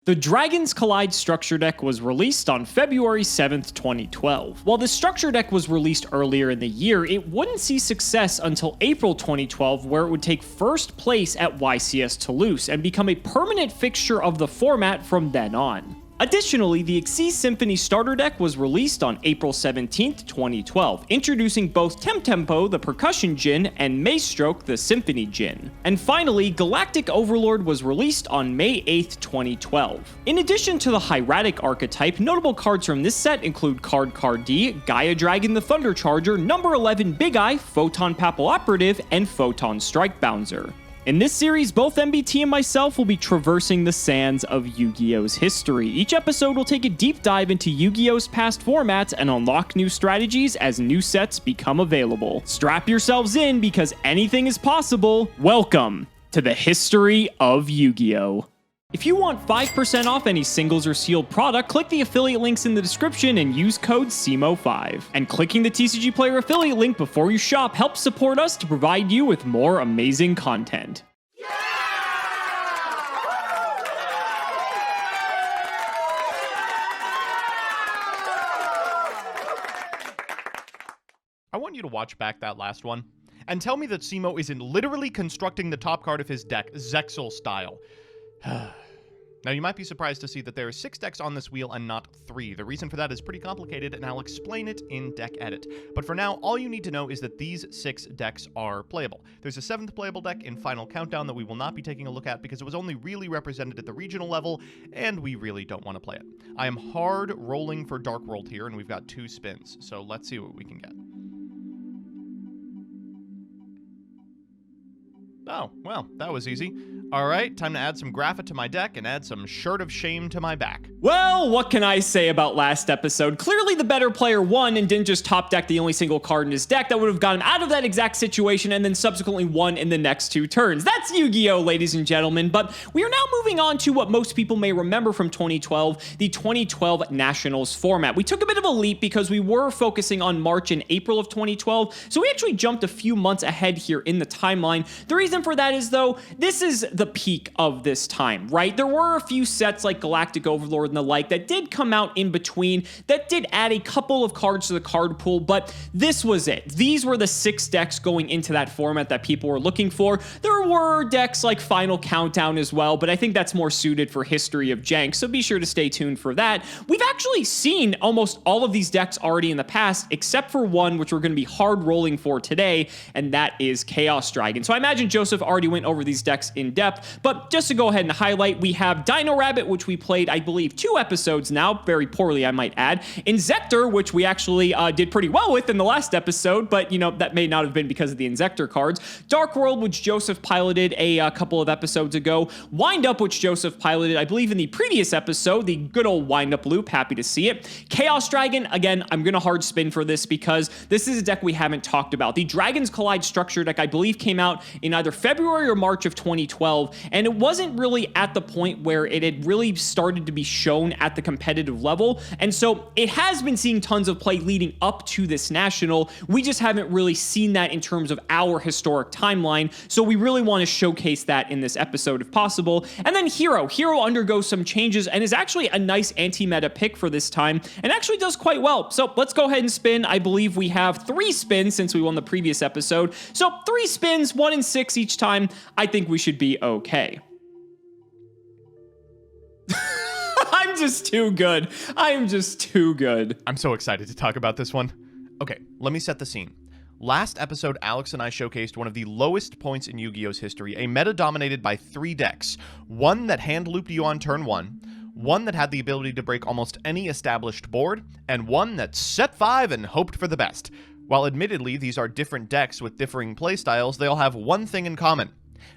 The Dragons Collide structure deck was released on February 7th, 2012. While the structure deck was released earlier in the year, it wouldn't see success until April 2012, where it would take first place at YCS Toulouse and become a permanent fixture of the format from then on. Additionally, the Xyz Symphony starter deck was released on April 17th, 2012, introducing both Temtempo, the percussion djinn, and Maestroke, the symphony djinn. And finally, Galactic Overlord was released on May 8th, 2012. In addition to the hieratic archetype, notable cards from this set include Card D, Gaia Dragon the Thunder Charger, number 11 Big Eye, Photon Papal Operative, and Photon Strike Bouncer. In this series, both MBT and myself will be traversing the sands of Yu-Gi-Oh's history. Each episode will take a deep dive into Yu-Gi-Oh's past formats and unlock new strategies as new sets become available. Strap yourselves in because anything is possible. Welcome to the history of Yu-Gi-Oh! If you want 5% off any singles or sealed product, click the affiliate links in the description and use code CIMO5. And clicking the TCG Player affiliate link before you shop helps support us to provide you with more amazing content. I want you to watch back that last one and tell me that Cimo isn't literally constructing the top card of his deck, Zexal style. Now, you might be surprised to see that there are 6 decks on this wheel and not 3. The reason for that is pretty complicated, and I'll explain it in Deck Edit. But for now, all you need to know is that these 6 decks are playable. There's a 7th playable deck in Final Countdown that we will not be taking a look at because it was only really represented at the regional level, and we really don't want to play it. I am hard rolling for Dark World here, and we've got 2 spins, so let's see what we can get. Oh, well, that was easy. Alright, time to add some Grapha to my deck and add some Shirt of Shame to my back. Well, what can I say about last episode? Clearly the better player won and didn't just top deck the only single card in his deck that would have got him out of that exact situation and then subsequently won in the next 2 turns. That's Yu-Gi-Oh, ladies and gentlemen, but we are now moving on to what most people may remember from 2012, the 2012 Nationals format. We took a bit of a leap because we were focusing on March and April of 2012, so we actually jumped a few months ahead here in the timeline. The reason for that is, though, this is the peak of this time, right? There were a few sets like Galactic Overlord and the like that did come out in between that did add a couple of cards to the card pool, but this was it. These were the 6 decks going into that format that people were looking for. There were decks like Final Countdown as well, but I think that's more suited for History of Jank, so be sure to stay tuned for that. We've actually seen almost all of these decks already in the past, except for one which we're going to be hard rolling for today, and that is Chaos Dragon. So I imagine Joseph already went over these decks in depth, but just to go ahead and highlight, we have Dino Rabbit, which we played, I believe, 2 episodes now, very poorly, I might add. Inzektor, which we actually did pretty well with in the last episode, but, you know, that may not have been because of the Inzektor cards. Dark World, which Joseph piloted a couple of episodes ago. Wind Up, which Joseph piloted, I believe, in the previous episode, the good old Wind Up loop, happy to see it. Chaos Dragon, again, I'm going to hard spin for this because this is a deck we haven't talked about. The Dragons Collide structure deck, I believe, came out in either February or March of 2012, and it wasn't really at the point where it had really started to be shown at the competitive level, and so it has been seeing tons of play leading up to this national. We just haven't really seen that in terms of our historic timeline, so we really want to showcase that in this episode if possible. And then Hero undergoes some changes and is actually a nice anti-meta pick for this time, and actually does quite well. So let's go ahead and spin. I believe we have 3 spins since we won the previous episode, so 3 spins, 1 in 6 each time. I think we should be okay. I'm just too good. I am just too good. I'm so excited to talk about this one. Okay, let me set the scene. Last episode, Alex and I showcased one of the lowest points in Yu-Gi-Oh's history, a meta dominated by 3 decks. One that hand-looped you on turn 1, one that had the ability to break almost any established board, and one that set 5 and hoped for the best. While admittedly these are different decks with differing playstyles, they all have one thing in common.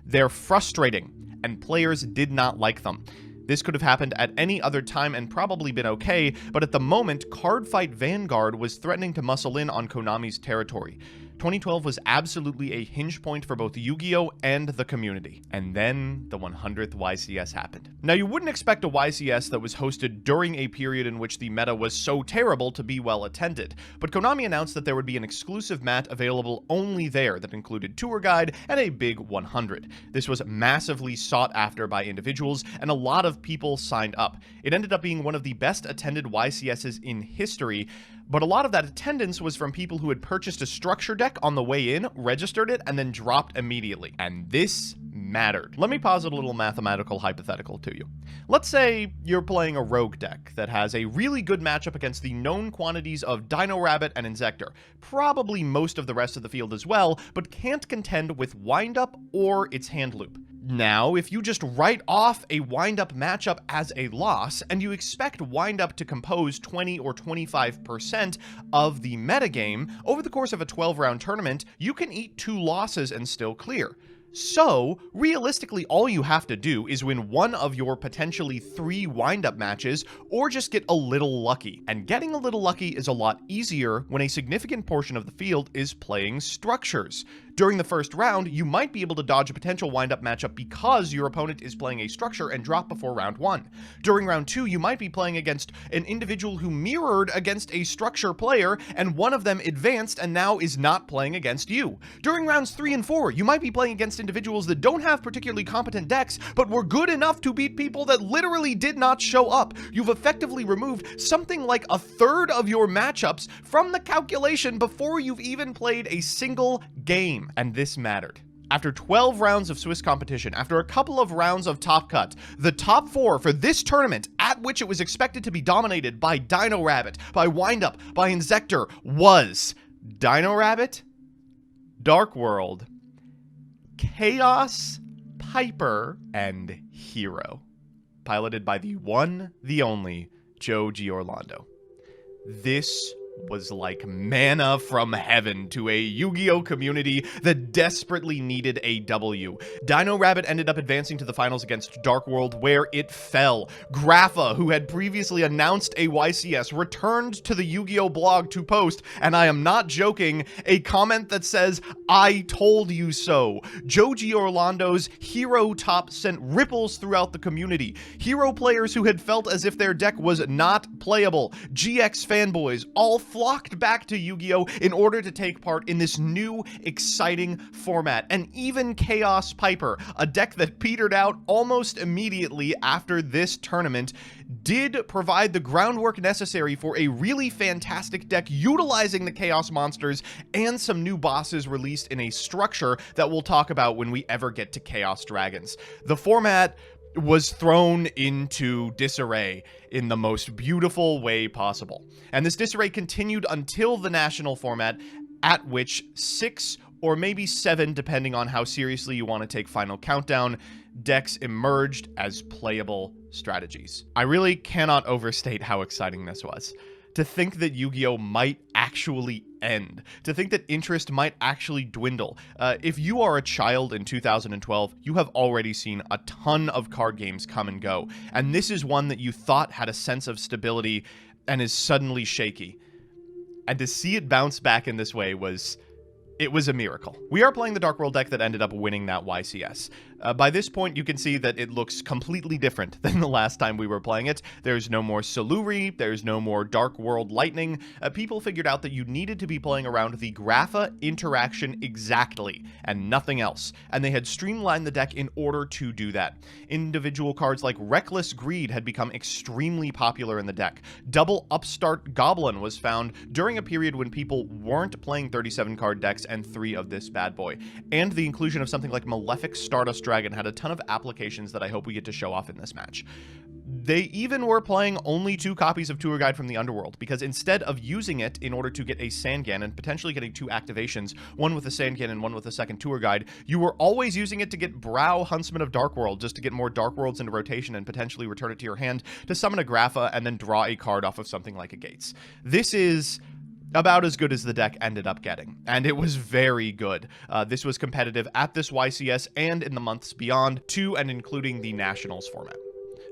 They're frustrating, and players did not like them. This could have happened at any other time and probably been okay, but at the moment, Cardfight Vanguard was threatening to muscle in on Konami's territory. 2012 was absolutely a hinge point for both Yu-Gi-Oh! And the community. And then the 100th YCS happened. Now, you wouldn't expect a YCS that was hosted during a period in which the meta was so terrible to be well attended, but Konami announced that there would be an exclusive mat available only there that included tour guide and a big 100. This was massively sought after by individuals, and a lot of people signed up. It ended up being one of the best attended YCSs in history, but a lot of that attendance was from people who had purchased a structure deck on the way in, registered it, and then dropped immediately. And this mattered. Let me posit a little mathematical hypothetical to you. Let's say you're playing a rogue deck that has a really good matchup against the known quantities of Dino Rabbit and Insector, probably most of the rest of the field as well, but can't contend with Windup or its hand loop. Now, if you just write off a Windup matchup as a loss, and you expect Windup to compose 20 or 25% of the metagame, over the course of a 12-round tournament, you can eat 2 losses and still clear. So, realistically, all you have to do is win one of your potentially 3 wind-up matches, or just get a little lucky. And getting a little lucky is a lot easier when a significant portion of the field is playing structures. During the first round, you might be able to dodge a potential wind-up matchup because your opponent is playing a structure and drop before round 1. During round 2, you might be playing against an individual who mirrored against a structure player, and one of them advanced and now is not playing against you. During rounds 3 and 4, you might be playing against individuals that don't have particularly competent decks, but were good enough to beat people that literally did not show up. You've effectively removed something like a third of your matchups from the calculation before you've even played a single game. And this mattered. After 12 rounds of Swiss competition, after a couple of rounds of Top Cut, the top 4 for this tournament, at which it was expected to be dominated by Dino Rabbit, by Windup, by Insector, was Dino Rabbit, Dark World, Chaos, Piper, and Hero. Piloted by the one, the only, Joe Giorlando. This was like manna from heaven to a Yu-Gi-Oh! Community that desperately needed a W. Dino Rabbit ended up advancing to the finals against Dark World, where it fell. Grapha, who had previously announced a YCS, returned to the Yu-Gi-Oh! Blog to post, and I am not joking, a comment that says, "I told you so." Joe Giorlando's Hero top sent ripples throughout the community. Hero players who had felt as if their deck was not playable, GX fanboys, all flocked back to Yu-Gi-Oh! In order to take part in this new, exciting format. And even Chaos Piper, a deck that petered out almost immediately after this tournament, did provide the groundwork necessary for a really fantastic deck utilizing the Chaos monsters and some new bosses released in a structure that we'll talk about when we ever get to Chaos Dragons. The format was thrown into disarray in the most beautiful way possible. And this disarray continued until the national format, at which 6 or maybe 7, depending on how seriously you want to take Final Countdown, decks emerged as playable strategies. I really cannot overstate how exciting this was. To think that Yu-Gi-Oh! Might actually end. To think that interest might actually dwindle. If you are a child in 2012, you have already seen a ton of card games come and go. And this is one that you thought had a sense of stability and is suddenly shaky. And to see it bounce back in this way was a miracle. We are playing the Dark World deck that ended up winning that YCS. By this point, you can see that it looks completely different than the last time we were playing it. There's no more Saluri, there's no more Dark World Lightning. People figured out that you needed to be playing around the Grapha interaction exactly, and nothing else. And they had streamlined the deck in order to do that. Individual cards like Reckless Greed had become extremely popular in the deck. Double Upstart Goblin was found during a period when people weren't playing 37-card decks and 3 of this bad boy. And the inclusion of something like Malefic Stardust Dragon had a ton of applications that I hope we get to show off in this match. They even were playing only 2 copies of Tour Guide from the Underworld, because instead of using it in order to get a Sangan and potentially getting 2 activations, one with a Sangan and one with a second Tour Guide, you were always using it to get Brow Huntsman of Dark World, just to get more Dark Worlds into rotation and potentially return it to your hand to summon a Grapha and then draw a card off of something like a Gates. This is about as good as the deck ended up getting, and it was very good. This was competitive at this YCS and in the months beyond, to and including the Nationals format.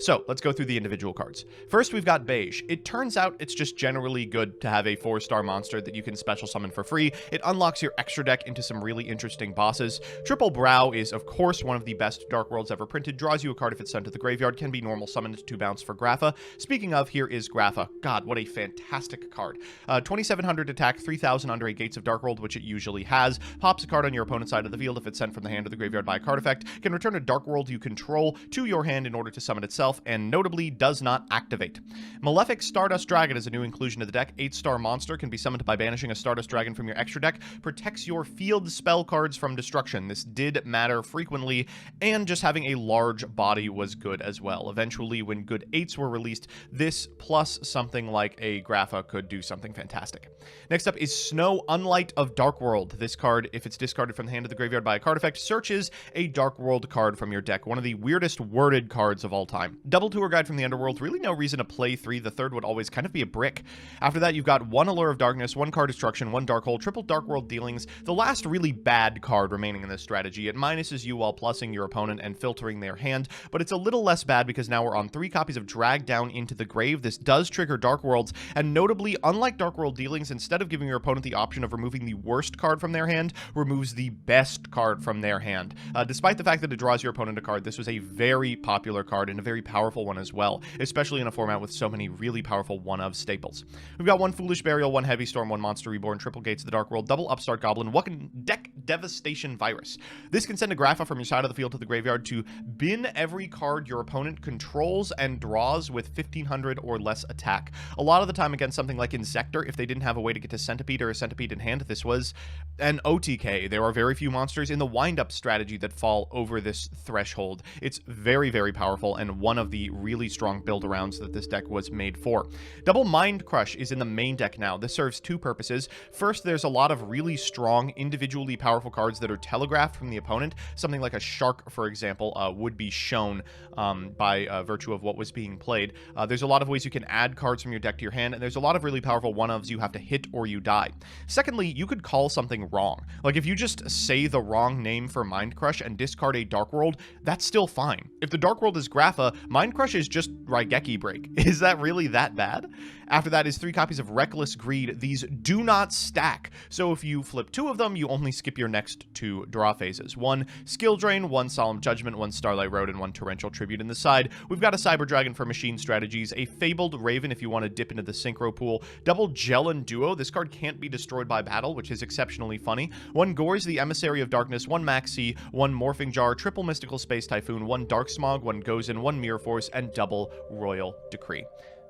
So let's go through the individual cards. First, we've got Beige. It turns out it's just generally good to have a 4-star monster that you can special summon for free. It unlocks your extra deck into some really interesting bosses. Triple Brow is, of course, one of the best Dark Worlds ever printed. Draws you a card if it's sent to the graveyard. Can be normal summoned, 2 bounce for Grapha. Speaking of, here is Grapha. God, what a fantastic card. 2700 attack, 3000 under a Gates of Dark World, which it usually has. Pops a card on your opponent's side of the field if it's sent from the hand to the graveyard by a card effect. Can return a Dark World you control to your hand in order to summon itself, and notably does not activate. Malefic Stardust Dragon is a new inclusion to the deck. 8-star monster, can be summoned by banishing a Stardust Dragon from your extra deck. Protects your field spell cards from destruction. This did matter frequently, and just having a large body was good as well. Eventually, when good 8s were released, this plus something like a Grapha could do something fantastic. Next up is Snow Unlight of Dark World. This card, if it's discarded from the hand of the graveyard by a card effect, searches a Dark World card from your deck. One of the weirdest worded cards of all time. Double Tour Guide from the Underworld, really no reason to play 3. The third would always kind of be a brick. After that, you've got 1 Allure of Darkness, 1 Card Destruction, 1 Dark Hole, triple Dark World dealings. The last really bad card remaining in this strategy. It minuses you while plussing your opponent and filtering their hand, but it's a little less bad because now we're on 3 copies of Drag Down into the Grave. This does trigger Dark Worlds, and notably, unlike Dark World dealings, instead of giving your opponent the option of removing the worst card from their hand, removes the best card from their hand. Despite the fact that it draws your opponent a card, this was a very popular card and a very powerful one as well, especially in a format with so many really powerful one-of staples. We've got 1 Foolish Burial, 1 Heavy Storm, 1 Monster Reborn, triple Gates of the Dark World, double Upstart Goblin, 1 Deck Devastation Virus. This can send a Grapha from your side of the field to the graveyard to bin every card your opponent controls and draws with 1500 or less attack. A lot of the time against something like Insector, if they didn't have a way to get to Centipede or a Centipede in hand, this was an OTK. There are very few monsters in the wind-up strategy that fall over this threshold. It's very, very powerful and one of the really strong build-arounds that this deck was made for. Double Mind Crush is in the main deck now. This serves 2 purposes. First, there's a lot of really strong, individually powerful cards that are telegraphed from the opponent. Something like a Shark, for example, would be shown by virtue of what was being played. There's a lot of ways you can add cards from your deck to your hand, and there's a lot of really powerful one-ofs you have to hit or you die. Secondly, you could call something wrong. Like, if you just say the wrong name for Mind Crush and discard a Dark World, that's still fine. If the Dark World is Grapha, Mind Crush is just Raigeki Break. Is that really that bad? After that is 3 copies of Reckless Greed. These do not stack, so if you flip 2 of them, you only skip your next 2 draw phases. 1 Skill Drain, 1 Solemn Judgment, 1 Starlight Road, and 1 Torrential Tribute in the side. We've got a Cyber Dragon for machine strategies, a Fabled Raven if you want to dip into the Synchro pool, double Gel and Duo. This card can't be destroyed by battle, which is exceptionally funny. 1 Gores, the Emissary of Darkness, 1 Maxi, 1 Morphing Jar, triple Mystical Space Typhoon, 1 Dark Smog, 1 Gozen, 1 Mirror Force, and double Royal Decree.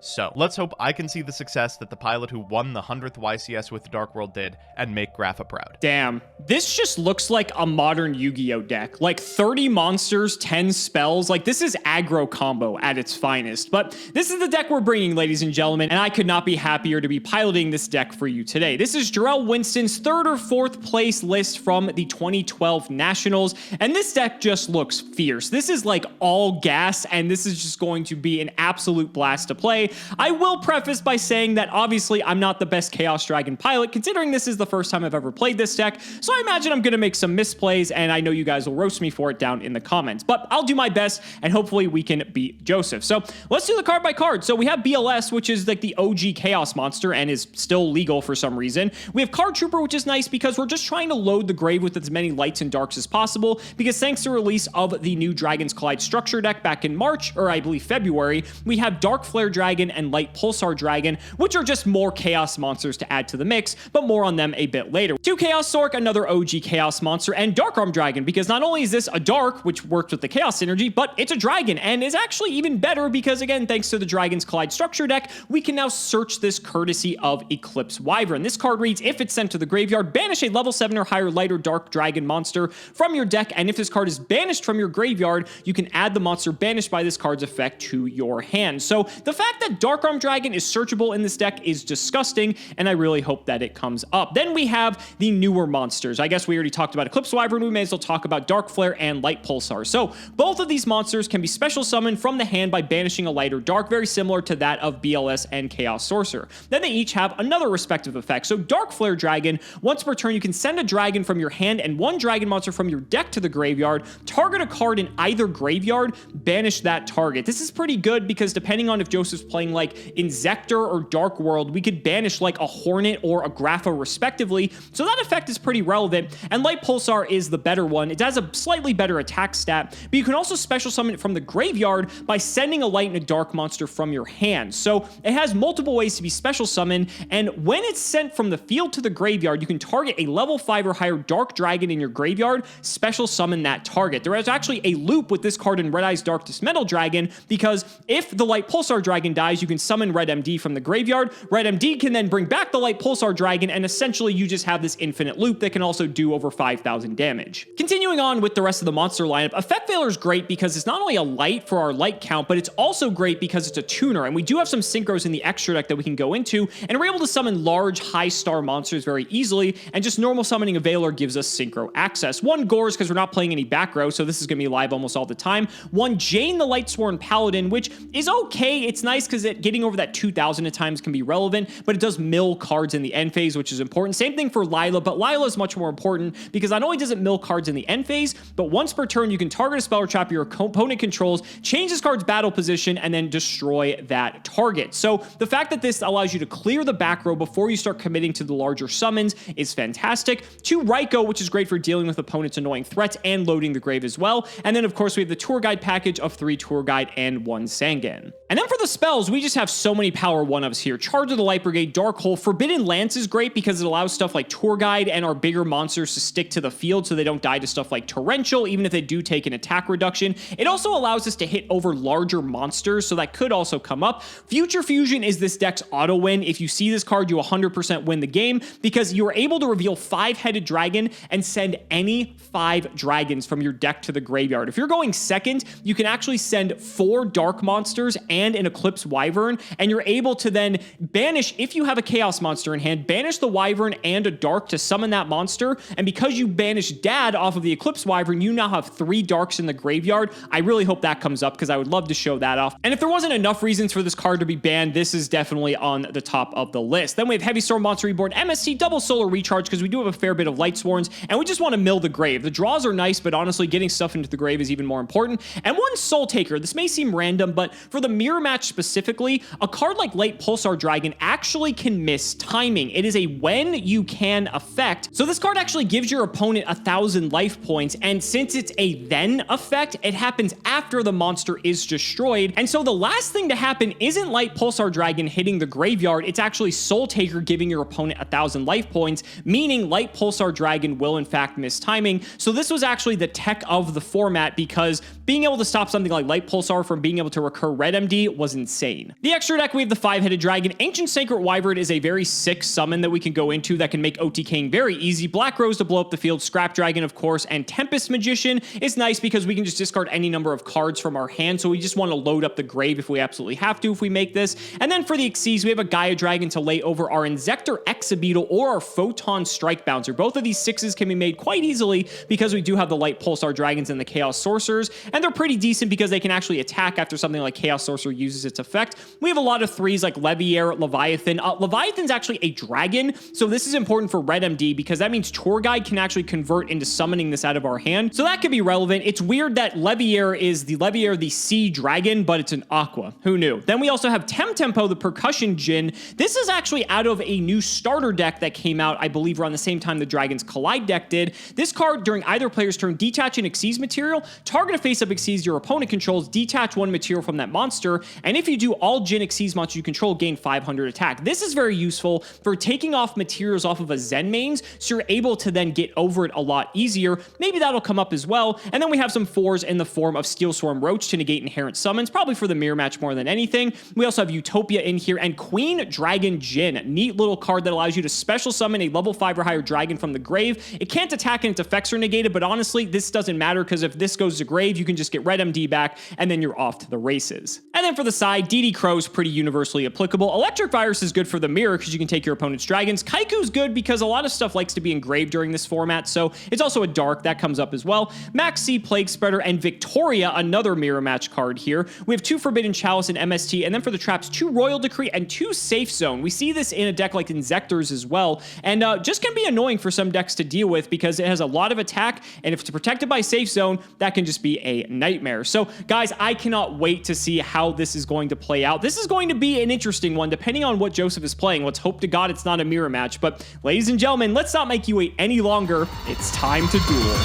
So, let's hope I can see the success that the pilot who won the 100th YCS with the Dark World did, and make Grapha proud. Damn. This just looks like a modern Yu-Gi-Oh deck. Like 30 monsters, 10 spells. Like, this is aggro combo at its finest. But this is the deck we're bringing, ladies and gentlemen, and I could not be happier to be piloting this deck for you today. This is Jarrell Winston's 3rd or 4th place list from the 2012 Nationals, and this deck just looks fierce. This is like all gas, and this is just going to be an absolute blast to play. I will preface by saying that obviously I'm not the best Chaos Dragon pilot, considering this is the first time I've ever played this deck, so I imagine I'm going to make some misplays, and I know you guys will roast me for it down in the comments, but I'll do my best, and hopefully we can beat Joseph. So let's do the card by card. So we have BLS, which is like the OG Chaos monster, and is still legal for some reason. We have Card Trooper, which is nice because we're just trying to load the grave with as many lights and darks as possible, because thanks to the release of the new Dragon's Collide structure deck back in March, or I believe February, we have Dark Flare Dragon and Light Pulsar Dragon, which are just more Chaos monsters to add to the mix, but more on them a bit later. 2 Chaos Sork, another OG Chaos monster, and Dark Arm Dragon, because not only is this a Dark, which works with the Chaos synergy, but it's a Dragon, and is actually even better because, again, thanks to the Dragon's Collide structure deck, we can now search this courtesy of Eclipse Wyvern. This card reads, if it's sent to the graveyard, banish a level 7 or higher light or dark dragon monster from your deck, and if this card is banished from your graveyard, you can add the monster banished by this card's effect to your hand. So the fact that that Dark Arm Dragon is searchable in this deck is disgusting, and I really hope that it comes up. Then we have the newer monsters. I guess we already talked about Eclipse Wyvern. We may as well talk about Dark Flare and Light Pulsar. So both of these monsters can be special summoned from the hand by banishing a light or dark, very similar to that of BLS and Chaos Sorcerer. Then they each have another respective effect. So Dark Flare Dragon, once per turn, you can send a dragon from your hand and one dragon monster from your deck to the graveyard, target a card in either graveyard, banish that target. This is pretty good because depending on if Joseph's playing like Inzektor or Dark World, we could banish like a Hornet or a Grapha respectively, so that effect is pretty relevant. And Light Pulsar is the better one. It has a slightly better attack stat, but you can also special summon it from the graveyard by sending a light and a dark monster from your hand. So it has multiple ways to be special summoned, and when it's sent from the field to the graveyard, you can target a level 5 or higher dark dragon in your graveyard, special summon that target. There is actually a loop with this card in Red Eye's Dark Dismetal Dragon, because if the Light Pulsar Dragon dies, you can summon Red MD from the graveyard. Red MD can then bring back the Light Pulsar Dragon, and essentially you just have this infinite loop that can also do over 5,000 damage. Continuing on with the rest of the monster lineup, Effect Veiler is great because it's not only a light for our light count, but it's also great because it's a tuner, and we do have some synchros in the extra deck that we can go into, and we're able to summon large, high-star monsters very easily, and just normal summoning a Veiler gives us synchro access. One Gores, because we're not playing any back row, so this is going to be live almost all the time. One Jane the Lightsworn Paladin, which is okay. It's nice because getting over that 2,000 at times can be relevant, but it does mill cards in the end phase, which is important. Same thing for Lila, but Lila is much more important because not only does it mill cards in the end phase, but once per turn, you can target a spell or trap your opponent controls, change this card's battle position, and then destroy that target. So the fact that this allows you to clear the back row before you start committing to the larger summons is fantastic. 2 Raiko, which is great for dealing with opponents' annoying threats and loading the grave as well. And then, of course, we have the Tour Guide package of 3 Tour Guide and 1 Sangan. And then for the spells, we just have so many power 1-ups here. Charge of the Light Brigade, Dark Hole, Forbidden Lance is great because it allows stuff like Tour Guide and our bigger monsters to stick to the field so they don't die to stuff like Torrential, even if they do take an attack reduction. It also allows us to hit over larger monsters, so that could also come up. Future Fusion is this deck's auto win. If you see this card, you 100% win the game because you are able to reveal 5-headed dragon and send any 5 dragons from your deck to the graveyard. If you're going second, you can actually send 4 dark monsters and an Eclipse Wyvern, and you're able to then banish, if you have a Chaos monster in hand, banish the Wyvern and a dark to summon that monster, and because you banished Dad off of the Eclipse Wyvern, you now have 3 darks in the graveyard. I really hope that comes up because I would love to show that off. And if there wasn't enough reasons for this card to be banned, this is definitely on the top of the list. Then we have Heavy Storm Monster Reborn, MST, double solar recharge because we do have a fair bit of Lightsworns, and we just want to mill the grave. The draws are nice, but honestly, getting stuff into the grave is even more important. And 1 Soul Taker. This may seem random, but for the mirror match specifically, a card like Light Pulsar Dragon actually can miss timing. It is a when you can effect. So this card actually gives your opponent 1,000 life points, and since it's a then effect, it happens after the monster is destroyed. And so the last thing to happen isn't Light Pulsar Dragon hitting the graveyard, it's actually Soul Taker giving your opponent 1,000 life points, meaning Light Pulsar Dragon will in fact miss timing. So this was actually the tech of the format because being able to stop something like Light Pulsar from being able to recur Red MD was insane. The extra deck, we have the 5-headed dragon. Ancient Sacred Wyvern is a very sick summon that we can go into that can make OTKing very easy. Black Rose to blow up the field, Scrap Dragon, of course, and Tempest Magician is nice because we can just discard any number of cards from our hand, so we just want to load up the grave if we absolutely have to if we make this. And then for the Xyz, we have a Gaia Dragon to lay over our Inzektor Exabeetle or our Photon Strike Bouncer. Both of these 6s can be made quite easily because we do have the Light Pulsar Dragons and the Chaos Sorcerers, and they're pretty decent because they can actually attack after something like Chaos Sorcerer uses its effect. We have a lot of 3s like Leviair, Leviathan. Leviathan's actually a dragon, so this is important for Red MD because that means Tour Guide can actually convert into summoning this out of our hand, so that could be relevant. It's weird that Leviair is the sea dragon, but it's an aqua. Who knew? Then we also have Temtempo, the Percussion Djinn. This is actually out of a new starter deck that came out, I believe, around the same time the Dragons Collide deck did. This card, during either player's turn, detach an Xyz material, target a face-up Xyz your opponent controls, detach 1 material from that monster, and if you do, all Djinn Xyz monsters you control gain 500 attack. This is very useful for taking off materials off of a Zen mains, so you're able to then get over it a lot easier. Maybe that'll come up as well. And then we have some 4s in the form of Steel Swarm Roach to negate inherent summons, probably for the mirror match more than anything. We also have Utopia in here, and Queen Dragon Djinn. Neat little card that allows you to special summon a level 5 or higher dragon from the grave. It can't attack and its effects are negated, but honestly, this doesn't matter because if this goes to grave, you can just get Red MD back, and then you're off to the races. And then for the side, DD Crow is pretty universally applicable. Electric Virus is good for the mirror because you can take your opponent's dragons. Kaiku's good because a lot of stuff likes to be engraved during this format, so it's also a dark that comes up as well. Maxi, Plague Spreader, and Victoria, another mirror match card here. We have 2 Forbidden Chalice and MST, and then for the traps, 2 Royal Decree and 2 Safe Zone. We see this in a deck like Inzectors as well, and just can be annoying for some decks to deal with because it has a lot of attack, and if it's protected by Safe Zone, that can just be a nightmare. So, guys, I cannot wait to see how this is going to play out. This is going to be an interesting one, depending on what Joseph is playing. Let's hope to God it's not a mirror match, but ladies and gentlemen, let's not make you wait any longer. It's time to duel.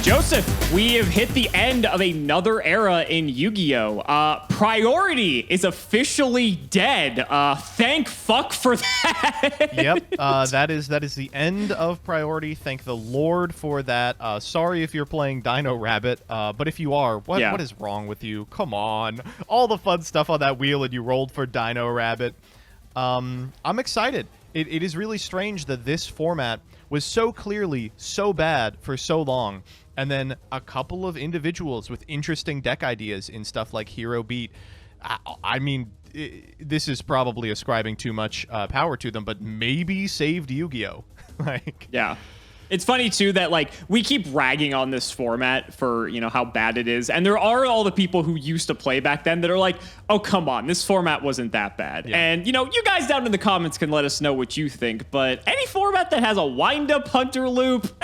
Joseph, we have hit the end of another era in Yu-Gi-Oh! Priority is officially dead. Thank fuck for that. Yep, that is the end of Priority. Thank the Lord for that. Sorry if you're playing Dino Rabbit, but if you are, what is wrong with you? Come on. All the fun stuff on that wheel and you rolled for Dino Rabbit. I'm excited. It is really strange that this format was so clearly so bad for so long. And then a couple of individuals with interesting deck ideas in stuff like Hero Beat. I mean, this is probably ascribing too much power to them, but maybe saved Yu-Gi-Oh! Like, yeah. It's funny, too, that, like, we keep ragging on this format for, you know, how bad it is. And there are all the people who used to play back then that are like, oh, come on, this format wasn't that bad. Yeah. And, you know, you guys down in the comments can let us know what you think. But any format that has a wind-up hunter loop,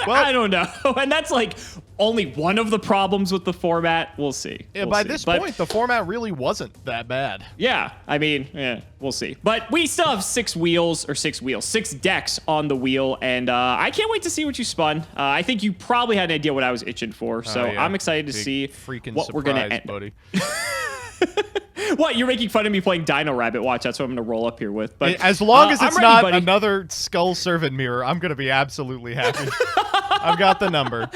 well, I don't know. And that's, like, only one of the problems with the format. We'll see. Yeah, by this point, the format really wasn't that bad. Yeah, I mean, we'll see. But we still have 6 decks on the wheel, and I can't wait to see what you spun. I think you probably had an idea what I was itching for, so yeah. I'm excited to see what we're gonna end. Buddy. What, you're making fun of me playing Dino Rabbit? Watch, that's what I'm gonna roll up here with. But as long as it's not another Skull Servant Mirror, I'm gonna be absolutely happy. I've got the number.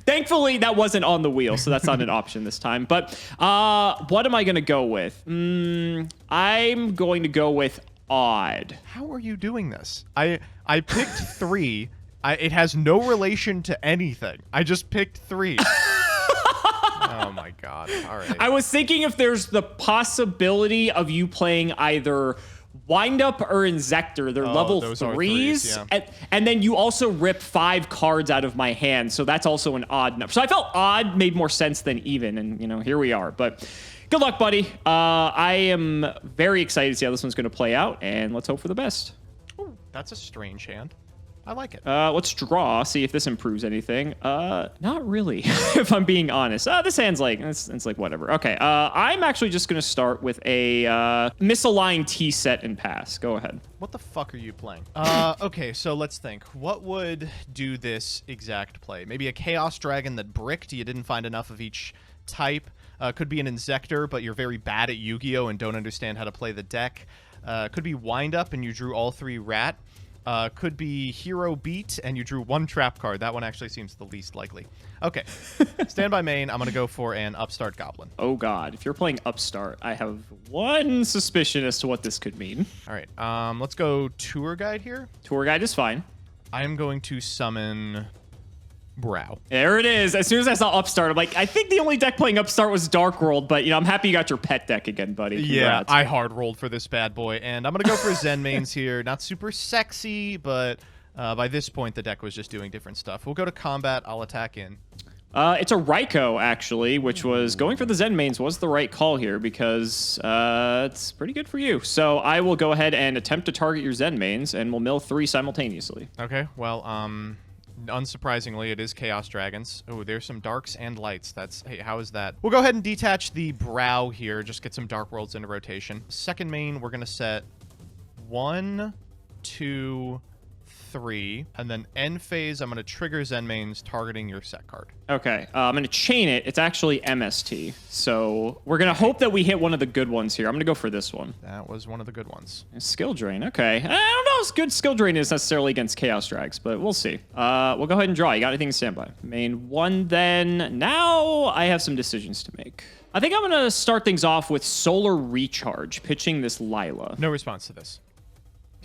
Thankfully, that wasn't on the wheel, so that's not an option this time. But what am I going to go with? I'm going to go with odd. How are you doing this? I picked 3. It has no relation to anything. I just picked 3. Oh, my God. All right. I was thinking if there's the possibility of you playing either Wind Up or Inzector. They're level 3s. Yeah. And then you also rip 5 cards out of my hand, so that's also an odd number. So I felt odd made more sense than even, and, you know, here we are. But good luck, buddy. I am very excited to see how this one's going to play out, and let's hope for the best. Ooh, that's a strange hand. I like it. Let's draw, see if this improves anything. Not really, if I'm being honest. This hand's like, it's like whatever. Okay, I'm actually just going to start with a misaligned T set and pass. Go ahead. What the fuck are you playing? Okay, so let's think. What would do this exact play? Maybe a Chaos Dragon that bricked. You didn't find enough of each type. Could be an Inzector, but you're very bad at Yu-Gi-Oh! And don't understand how to play the deck. Could be Wind Up, and you drew all 3 rat. Could be Hero Beat, and you drew 1 trap card. That one actually seems the least likely. Okay, stand by main. I'm going to go for an Upstart Goblin. Oh, God. If you're playing Upstart, I have one suspicion as to what this could mean. All right, let's go Tour Guide here. Tour Guide is fine. I am going to summon Brow. There it is. As soon as I saw Upstart, I'm like, I think the only deck playing Upstart was Dark World, but, you know, I'm happy you got your pet deck again, buddy. Congrats. Yeah, I hard rolled for this bad boy, and I'm going to go for Zen mains here. Not super sexy, but by this point, the deck was just doing different stuff. We'll go to combat. I'll attack in. It's a Raikou, actually, which was going for the Zen mains was the right call here because it's pretty good for you. So I will go ahead and attempt to target your Zen mains, and we'll mill 3 simultaneously. Okay, well, unsurprisingly, it is Chaos Dragons. Oh, there's some darks and lights. Hey, how is that? We'll go ahead and detach the Brow here. Just get some Dark Worlds into rotation. Second main, we're going to set 1, 2, 3. And then end phase, I'm going to trigger Zen mains targeting your set card. Okay, I'm going to chain it. It's actually MST. So we're going to hope that we hit one of the good ones here. I'm going to go for this one. That was one of the good ones. Skill Drain, okay. I don't know as good Skill Drain is necessarily against Chaos Drags, but we'll see. We'll go ahead and draw. You got anything to stand by? Main 1 then. Now I have some decisions to make. I think I'm going to start things off with Solar Recharge, pitching this Lila. No response to this.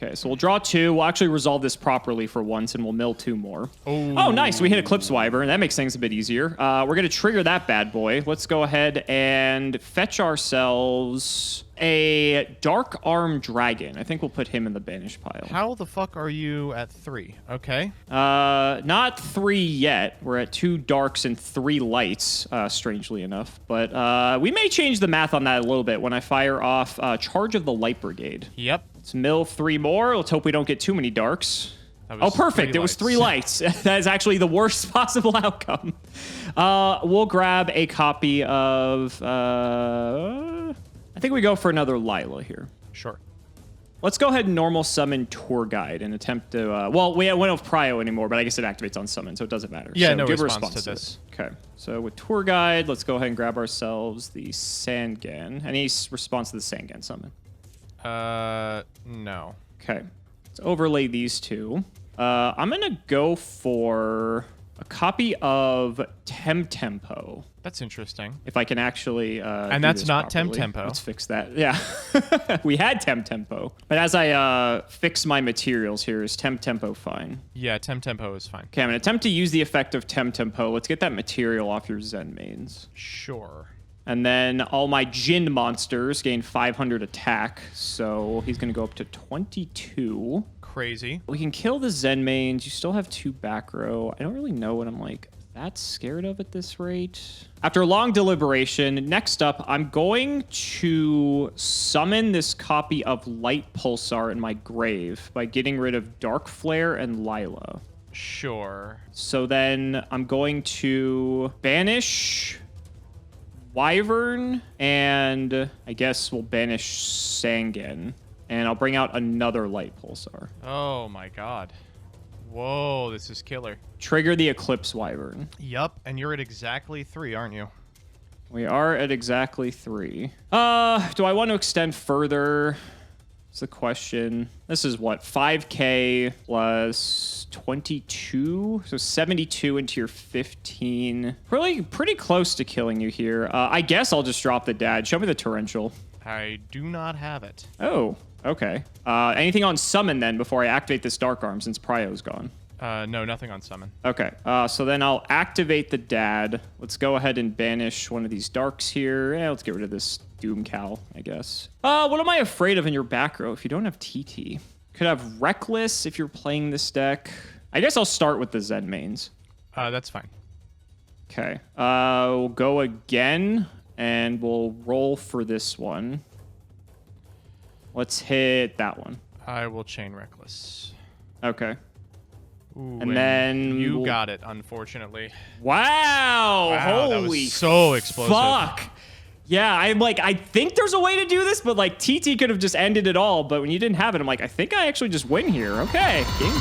Okay, so we'll draw 2. We'll actually resolve this properly for once, and we'll mill 2 more. Oh, nice. We hit Eclipse Wyvern. That makes things a bit easier. We're going to trigger that bad boy. Let's go ahead and fetch ourselves a Dark Arm Dragon. I think we'll put him in the banish pile. How the fuck are you at 3? Okay. Not 3 yet. We're at 2 darks and 3 lights, strangely enough. But we may change the math on that a little bit when I fire off Charge of the Light Brigade. Yep. Let's mill 3 more. Let's hope we don't get too many darks. Oh, perfect. It was 3 lights. That is actually the worst possible outcome. We'll grab a copy of... I think we go for another Lila here. Sure. Let's go ahead and normal summon Tour Guide and attempt to... well, we don't have Prio anymore, but I guess it activates on summon, so it doesn't matter. Yeah, so no give response a response to this. Okay, so with Tour Guide, let's go ahead and grab ourselves the Sangan. Any response to the Sangan summon? No. Okay, let's overlay these 2. I'm going to go for a copy of Tempo. That's interesting. If I can actually and that's not properly. Tempo. Let's fix that. Yeah. We had Tempo. But as I fix my materials here, is Tempo fine? Yeah, Tempo is fine. Okay, I'm going to attempt to use the effect of Tempo. Let's get that material off your Zen mains. Sure. And then all my Jin monsters gain 500 attack, so he's going to go up to 22. Crazy. We can kill the Zen mains. You still have 2 back row. I don't really know what I'm like that scared of at this rate. After a long deliberation, next up, I'm going to summon this copy of Light Pulsar in my grave by getting rid of Dark Flare and Lila. Sure. So then I'm going to banish Wyvern, and I guess we'll banish Sangan. And I'll bring out another Light Pulsar. Oh my god. Whoa, this is killer. Trigger the Eclipse Wyvern. Yup, and you're at exactly 3, aren't you? We are at exactly 3. Do I want to extend further? That's the question. This is what? 5k plus 22? So 72 into your 15. Really pretty close to killing you here. I guess I'll just drop the dad. Show me the torrential. I do not have it. Oh, okay. Anything on summon then before I activate this Dark Arm since Prio's gone? No, nothing on summon. Okay, so then I'll activate the dad. Let's go ahead and banish one of these darks here. Yeah, let's get rid of this Doom Cow, I guess. What am I afraid of in your back row if you don't have TT? Could have Reckless if you're playing this deck. I guess I'll start with the Zen mains. That's fine. Okay, we'll go again, and we'll roll for this one. Let's hit that one. I will chain Reckless. Okay. Ooh, and then you got it, unfortunately. Wow! That Holy was so explosive. Fuck! Yeah, I'm like, I think there's a way to do this, but like TT could have just ended it all. But when you didn't have it, I'm like, I think I actually just win here. Okay, game 2.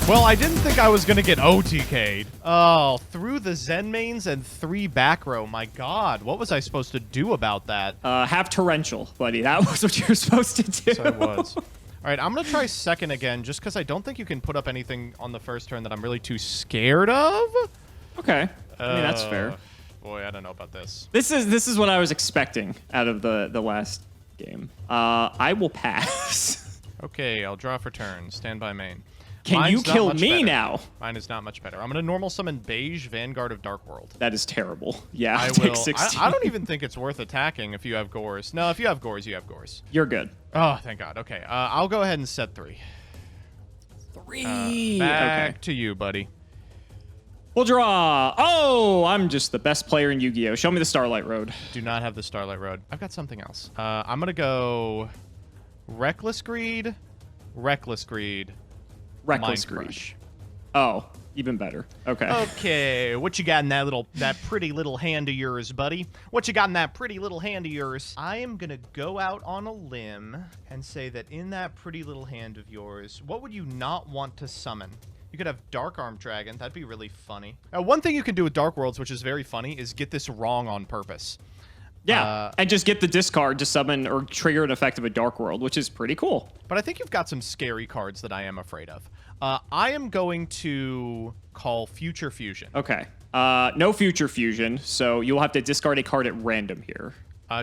Well, I didn't think I was going to get OTK'd. Oh, through the Zen mains and 3 back row. My god, what was I supposed to do about that? Have torrential, buddy. That was what you were supposed to do. So it was. All right, I'm going to try second again, just because I don't think you can put up anything on the first turn that I'm really too scared of. Okay. I mean, that's fair. Boy, I don't know about this. This is what I was expecting out of the last game. I will pass. Okay, I'll draw for turn. Stand by main. Can you kill me now? Mine is not much better. I'm going to normal summon Beige, Vanguard of Dark World. That is terrible. Yeah, I take will. 16. I don't even think it's worth attacking if you have Gores. No, if you have Gores, you have Gores. You're good. Oh, thank God. Okay, I'll go ahead and set 3. 3. Back okay. to you, buddy. We'll draw. Oh, I'm just the best player in Yu-Gi-Oh! Show me the Starlight Road. Do not have the Starlight Road. I've got something else. I'm going to go Reckless Greed, Reckless Greed, Reckless Mind Greed. Crush. Oh, even better. Okay. Okay, what you got in that pretty little hand of yours, buddy? What you got in that pretty little hand of yours? I am gonna go out on a limb and say that in that pretty little hand of yours, what would you not want to summon? You could have Dark Arm Dragon. That'd be really funny. One thing you can do with Dark Worlds, which is very funny, is get this wrong on purpose. Yeah, and just get the discard to summon or trigger an effect of a Dark World, which is pretty cool. But I think you've got some scary cards that I am afraid of. I am going to call Future Fusion. Okay. No Future Fusion, so you'll have to discard a card at random here.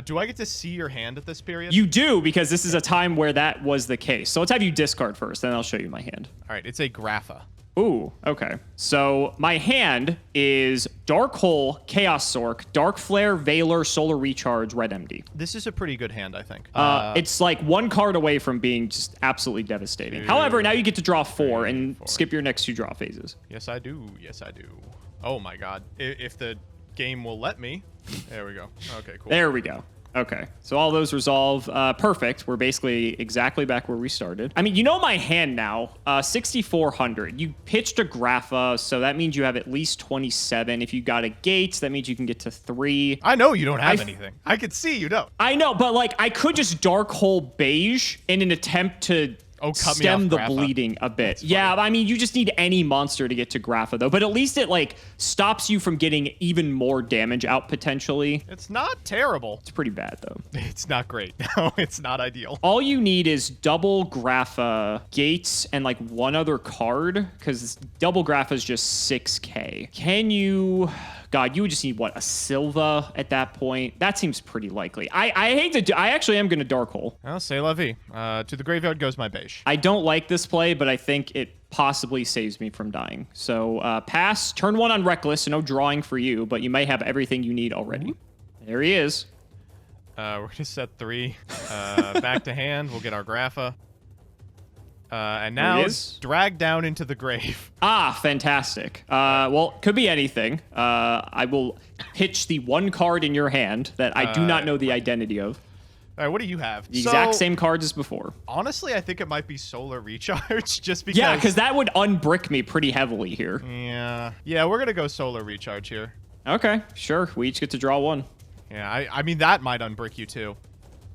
Do I get to see your hand at this period? You do, because this is a time where that was the case. So let's have you discard first, then I'll show you my hand. All right, it's a Grapha. Ooh, okay. So my hand is Dark Hole, Chaos Sork, Dark Flare, Veiler, Solar Recharge, Red MD. This is a pretty good hand, I think. It's like one card away from being just absolutely devastating. However, now you get to draw 4 and skip your next 2 draw phases. Yes, I do. Yes, I do. Oh my god. If the game will let me. There we go. Okay, cool. There we go. Okay, so all those resolve. Perfect. We're basically exactly back where we started. I mean, you know my hand now. 6,400. You pitched a Grapha, so that means you have at least 27. If you got a Gates, that means you can get to 3. I know you don't have anything. I can see you don't. I know, but like I could just Dark Hole Beige in an attempt to stem the bleeding a bit. Yeah, I mean, you just need any monster to get to Grapha, though. But at least it, like, stops you from getting even more damage out, potentially. It's not terrible. It's pretty bad, though. It's not great. No, it's not ideal. All you need is double Grapha, Gates, and, like, one other card, because double Grapha is just 6K. Can you... God, you would just need, what, a Silva at that point? That seems pretty likely. I hate to do... I actually am going to Dark Hole. Well, c'est la vie. To the graveyard goes my beige. I don't like this play, but I think it possibly saves me from dying. So, pass. Turn 1 on Reckless, so no drawing for you, but you might have everything you need already. There he is. We're going to set 3. Back to hand. We'll get our Grapha. And now drag down into the grave. Ah, fantastic. Well, could be anything. I will pitch the 1 card in your hand that I do not know the identity of. All right, what do you have? The exact same cards as before. Honestly, I think it might be Solar Recharge, just because... Yeah, because that would unbrick me pretty heavily here. Yeah. Yeah, we're going to go Solar Recharge here. Okay, sure. We each get to draw 1. Yeah, I mean, that might unbrick you, too.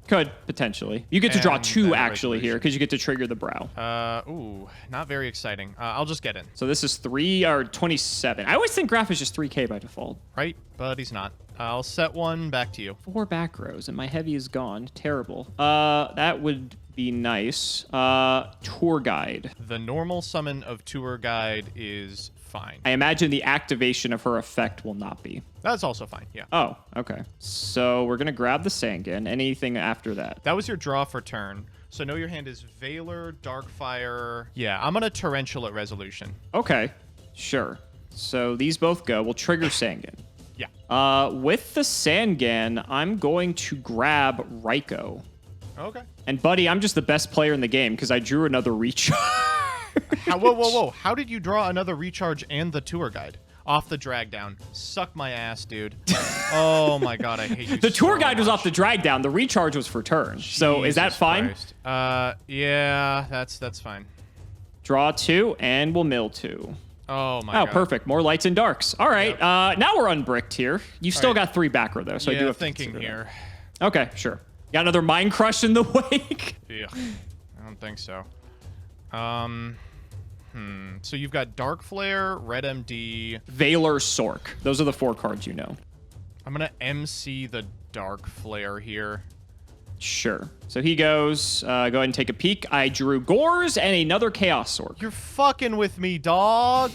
Could, potentially. You get to draw 2, actually, here, because you get to trigger the brow. Ooh, not very exciting. I'll just get in. So this is 3 or 27. I always think Graph is just 3K by default. Right, but he's not. I'll set 1 back to you. 4 back rows, and my heavy is gone. Terrible. That would be nice. Tour Guide. The normal summon of Tour Guide is fine. I imagine the activation of her effect will not be. That's also fine, yeah. Oh, okay. So we're going to grab the Sangan. Anything after that? That was your draw for turn. So know your hand is Veiler, Darkfire. Yeah, I'm going to Torrential at Resolution. Okay, sure. So these both go. We'll trigger Sangan. Yeah. With the Sangan, I'm going to grab Raikou. Okay. And buddy, I'm just the best player in the game because I drew another recharge. Whoa. How did you draw another recharge and the Tour Guide? Off the drag down. Suck my ass, dude. Oh my god, I hate you. The Tour Guide was off the drag down. The recharge was for turn. So is that fine? Christ. Yeah, that's fine. Draw 2, and we'll mill 2. Oh my god. Oh, perfect. More lights and darks. All right. Yep. Now we're unbricked here. You've still got 3 back row though, so I do have thinking here. That. Okay, sure. Got another Mind Crush in the wake? Yeah, I don't think so. So you've got Dark Flare, Red MD, Veiler, Sork. Those are the 4 cards you know. I'm gonna MC the Dark Flare here. Sure. So he goes, go ahead and take a peek. I drew Gores and another Chaos Sork. You're fucking with me, dog.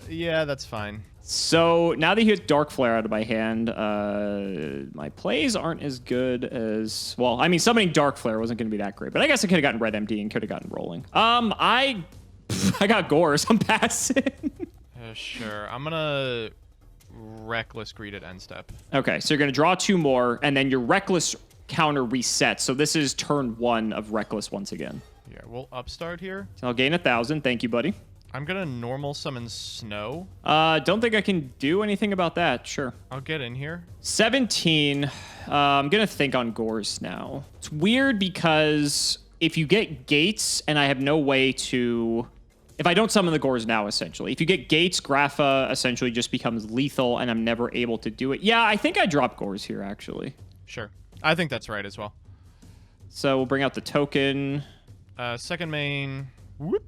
Yeah, that's fine. So now that you hit Dark Flare out of my hand, my plays aren't as good as... Well, I mean, summoning Dark Flare wasn't going to be that great, but I guess I could have gotten Red MD and could have gotten rolling. I got Gores. I'm passing. Sure. I'm going to Reckless Greed at end step. Okay, so you're going to draw 2 more, and then your Reckless counter resets. So this is turn 1 of Reckless once again. Yeah, we'll upstart here. So I'll gain 1,000. Thank you, buddy. I'm going to normal summon Snow. Don't think I can do anything about that. Sure. I'll get in here. 17. I'm going to think on Gores now. It's weird because if you get Gates and I have no way to... If I don't summon the Gores now, essentially. If you get Gates, Grapha essentially just becomes lethal and I'm never able to do it. Yeah, I think I drop Gores here, actually. Sure. I think that's right as well. So we'll bring out the token. Second main. Whoop.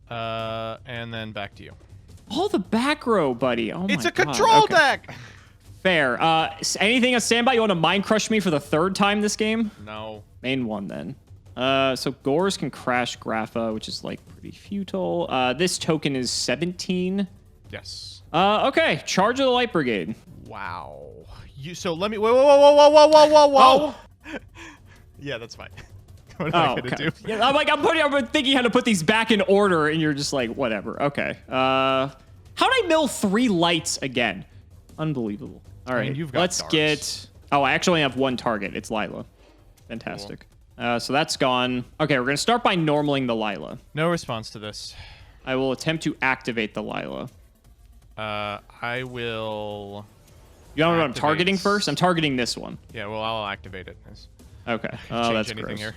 And then back to you. Oh, the back row, buddy. Oh, it's my a control deck. Fair. Anything on standby? You want to Mind Crush me for the 3rd time this game? No. Main 1, then. So Gores can crash Grapha, which is, like, pretty futile. This token is 17. Yes. Okay. Charge of the Light Brigade. Wow. So let me. Whoa. Yeah, that's fine. What am I gonna do? Yeah, I'm thinking how to put these back in order, and you're just like, whatever. Okay. How'd I mill 3 lights again? Unbelievable. All right, you've got let's darts. get. Oh, I actually have 1 target. It's Lila. Fantastic. Cool. So that's gone. Okay, we're gonna start by normaling the Lila. No response to this. I will attempt to activate the Lila. I will. You know what I'm targeting first? I'm targeting this one. Yeah, well, I'll activate it. Okay. Oh, that's anything gross. here.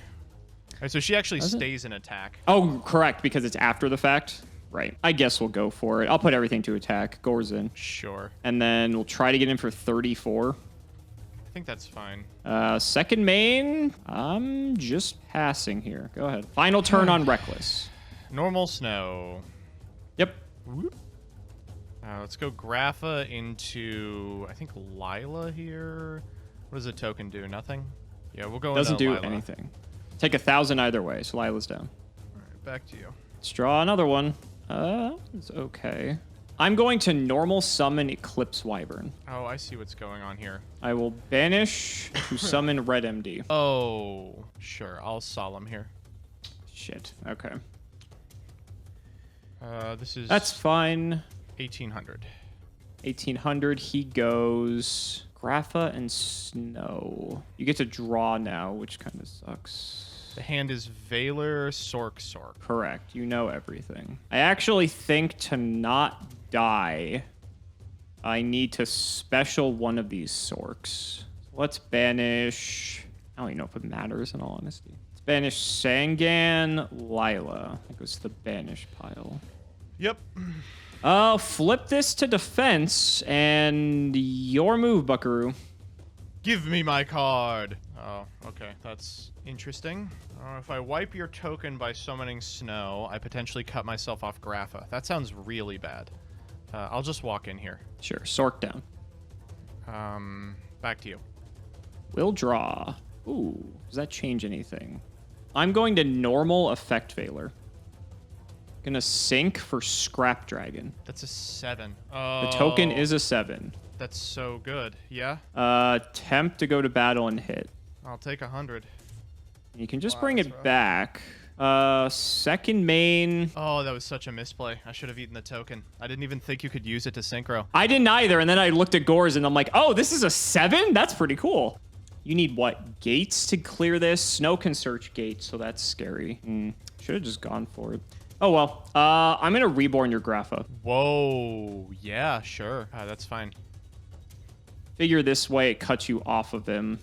All right, so she actually stays in attack. Oh, correct, because it's after the fact. Right. I guess we'll go for it. I'll put everything to attack. Gore's in. Sure. And then we'll try to get in for 34. I think that's fine. Second main, I'm just passing here. Go ahead. Final turn on Reckless. Normal snow. Yep. Let's go Grapha into, I think, Lila here. What does a token do? Nothing? Yeah, we'll go Doesn't into do Lila. anything. Take 1,000 either way, so Lila's down. All right, back to you. Let's draw another one. It's okay. I'm going to normal summon Eclipse Wyvern. Oh, I see what's going on here. I will banish to summon Red MD. Oh, sure. I'll Solemn here. Shit. Okay. This is... That's fine. 1,800. 1,800. He goes Grapha and Snow. You get to draw now, which kind of sucks. The hand is Valor, Sork. Correct. You know everything. I actually think to not die, I need to special one of these Sorks. Let's banish... I don't even know if it matters, in all honesty. Let's banish Sangan, Lila. That goes to the banish pile. Yep. Flip this to defense, and your move, Buckaroo. Give me my card. Oh, okay. That's interesting. If I wipe your token by summoning Snow, I potentially cut myself off Grapha. That sounds really bad. I'll just walk in here. Sure. Sork down. Back to you. We'll draw. Ooh, does that change anything? I'm going to normal Effect Veiler. Gonna sink for Scrap Dragon. That's a 7. Oh. The token is a 7. That's so good. Yeah? Attempt to go to battle and hit. I'll take 100. You can just bring it back. Second main. Oh, that was such a misplay. I should have eaten the token. I didn't even think you could use it to synchro. I didn't either, and then I looked at Gore's and I'm like, oh, this is a 7? That's pretty cool. You need what? Gates to clear this? Snow can search gates, so that's scary. Should have just gone for it. Oh, well. I'm going to reborn your Grapha. Whoa. Yeah, sure. That's fine. Figure this way it cuts you off of him.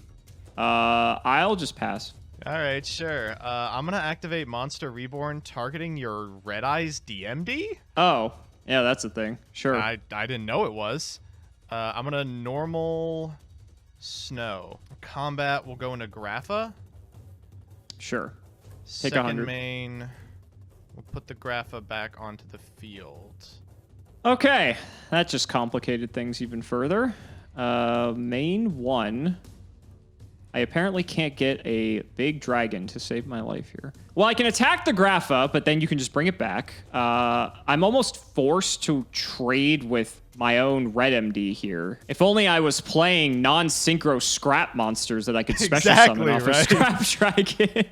I'll just pass. All right, sure. I'm going to activate Monster Reborn targeting your Red Eyes DMD? Oh, yeah, that's a thing. Sure. I didn't know it was. I'm going to normal Snow. Combat will go into Grapha. Sure. Take Second 100. main, we'll put the Grapha back onto the field. Okay, that just complicated things even further. Main 1. I apparently can't get a big dragon to save my life here. Well, I can attack the Grapha, but then you can just bring it back. I'm almost forced to trade with my own Red MD here. If only I was playing non-synchro scrap monsters that I could special summon off of Scrap Dragon.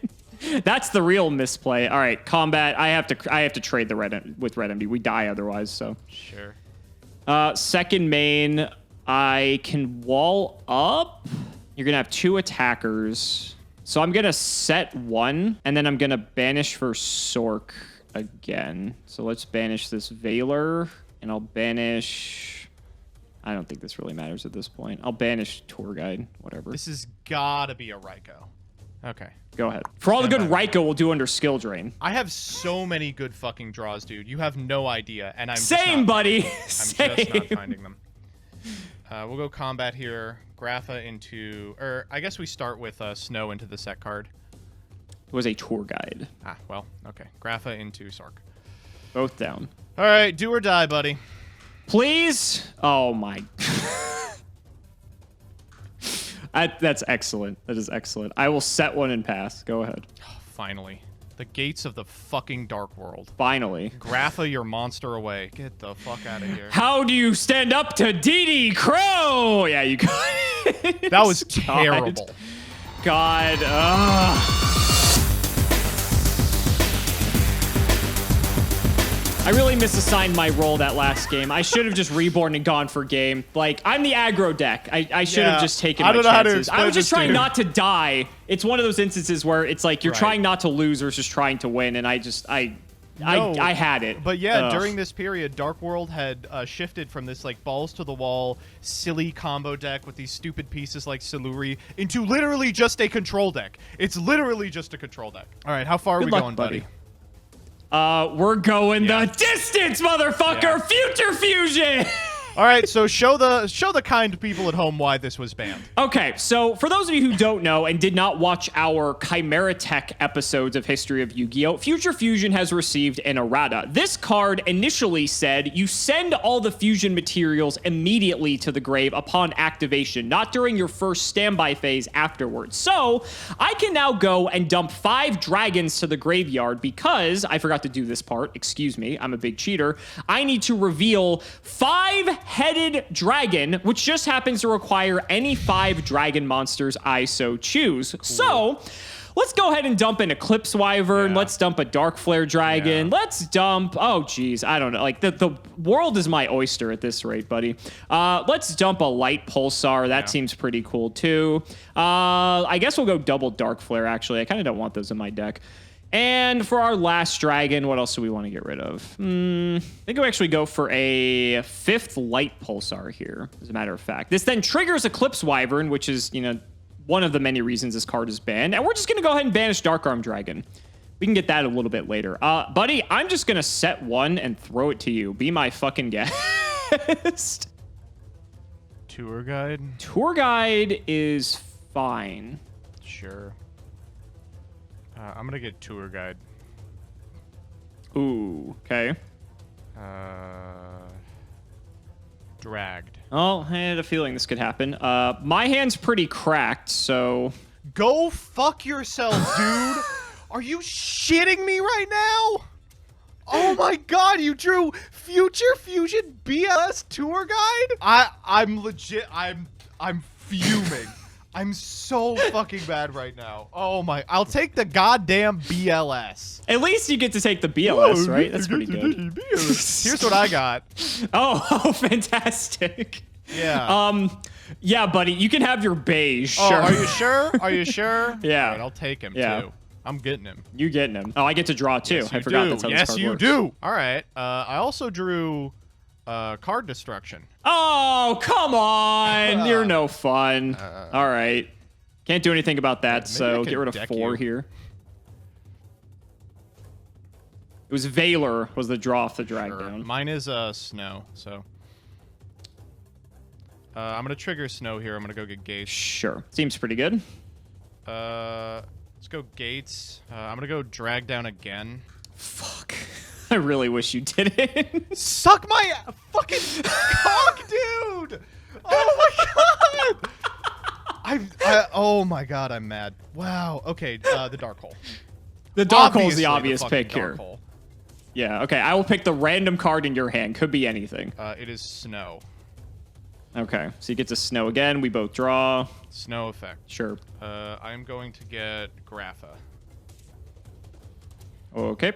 That's the real misplay. All right, combat. I have to trade the Red MD. We die otherwise. So sure. Second main, I can wall up. You're gonna have 2 attackers. So I'm gonna set 1, and then I'm gonna banish for Sork again. So let's banish this Valor, and I'll banish... I don't think this really matters at this point. I'll banish Tour Guide, whatever. This has gotta be a Raikou. Okay. Go ahead. For all the good Raikou we'll do under Skill Drain. I have so many good fucking draws, dude. You have no idea, and I'm Same, buddy. I'm Same. just not finding them. We'll go combat here. Grapha into... Or, I guess we start with Snow into the set card. It was a Tour Guide. Ah, well, okay. Grapha into Sork. Both down. All right, do or die, buddy. Please? Oh, my... That's excellent. That is excellent. I will set 1 and pass. Go ahead. Oh, finally. The gates of the fucking dark world. Finally. Grapha your monster away. Get the fuck out of here. How do you stand up to DD Crow? Yeah, you got it. That was terrible. God. I really misassigned my role that last game. I should have just reborn and gone for game. Like, I'm the aggro deck. I should have just taken my chances. I was just trying not to die. It's one of those instances where it's like you're trying not to lose versus trying to win, and I had it. But yeah, during this period, Dark World had shifted from this like balls to the wall, silly combo deck with these stupid pieces like Siluri into literally just a control deck. It's literally just a control deck. All right, how far are we going, buddy? We're going the distance, motherfucker! Yeah. Future Fusion! All right, so show the kind people at home why this was banned. Okay, so for those of you who don't know and did not watch our Chimera Tech episodes of History of Yu-Gi-Oh!, Future Fusion has received an errata. This card initially said you send all the fusion materials immediately to the grave upon activation, not during your first standby phase afterwards. So I can now go and dump 5 dragons to the graveyard because, I forgot to do this part, excuse me, I'm a big cheater, I need to reveal 5-headed dragon, which just happens to require any 5 dragon monsters I so choose. Cool. So let's go ahead and dump an Eclipse Wyvern. Yeah. Let's dump a Dark Flare Dragon. Yeah. Let's dump, oh geez, I don't know. Like the world is my oyster at this rate, buddy. Let's dump a Light Pulsar. That seems pretty cool too. I guess we'll go double Dark Flare actually. I kind of don't want those in my deck. And for our last dragon, what else do we want to get rid of? I think we'll actually go for a 5th Light Pulsar here, as a matter of fact. This then triggers Eclipse Wyvern, which is, you know, one of the many reasons this card is banned. And we're just going to go ahead and banish Dark Arm Dragon. We can get that a little bit later. Buddy, I'm just going to set 1 and throw it to you. Be my fucking guest. Tour Guide? Tour Guide is fine. Sure. I'm going to get Tour Guide. Ooh, okay. Dragged. Oh, I had a feeling this could happen. My hand's pretty cracked, so... Go fuck yourself, dude! Are you shitting me right now? Oh my god, you drew Future Fusion BLS Tour Guide? I'm legit, I'm fuming. I'm so fucking bad right now. Oh my, I'll take the goddamn BLS. At least you get to take the BLS, right? That's pretty good. Here's what I got. Oh, fantastic. Yeah. Yeah, buddy, you can have your beige. Oh, sure. Are you sure? Are you sure? Yeah. All right, I'll take him too. I'm getting him. You getting him. Oh, I get to draw too. Yes, I forgot that's how this card works. Yes, you do. All right. I also drew card destruction. Oh, come on. You're no fun. All right. Can't do anything about that, so get rid of 4 here. It was Valor was the draw off the drag down. Mine is Snow, so... I'm going to trigger Snow here. I'm going to go get Gates. Sure. Seems pretty good. Let's go Gates. I'm going to go drag down again. Fuck. I really wish you didn't. Suck my fucking cock, dude! Oh my god! Oh my god, I'm mad. Wow. Okay, the Dark Hole. The Dark Hole's the obvious pick here. Yeah, okay. I will pick the random card in your hand. Could be anything. It is Snow. Okay, so he gets a Snow again. We both draw. Snow effect. Sure. I'm going to get Grapha. Okay.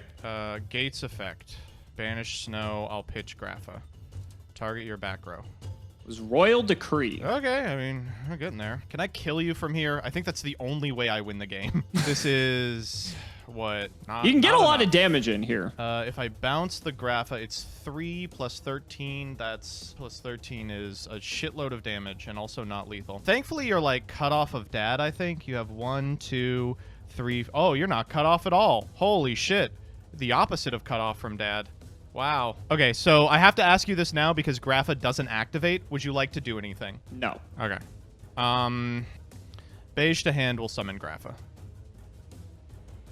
Gates effect. Banish Snow. I'll pitch Grapha. Target your back row. It was Royal Decree. Okay, I mean, we're getting there. Can I kill you from here? I think that's the only way I win the game. This is... what? You can get a lot of damage in here. If I bounce the Grapha, it's 3 plus 13. That's plus 13 is a shitload of damage and also not lethal. Thankfully, you're like cut off of Dad, I think. You have 1, 2, 3. Oh, you're not cut off at all. Holy shit. The opposite of cut off from Dad. Wow. Okay, so I have to ask you this now because Grapha doesn't activate. Would you like to do anything? No. Okay. Beige to hand will summon Grapha.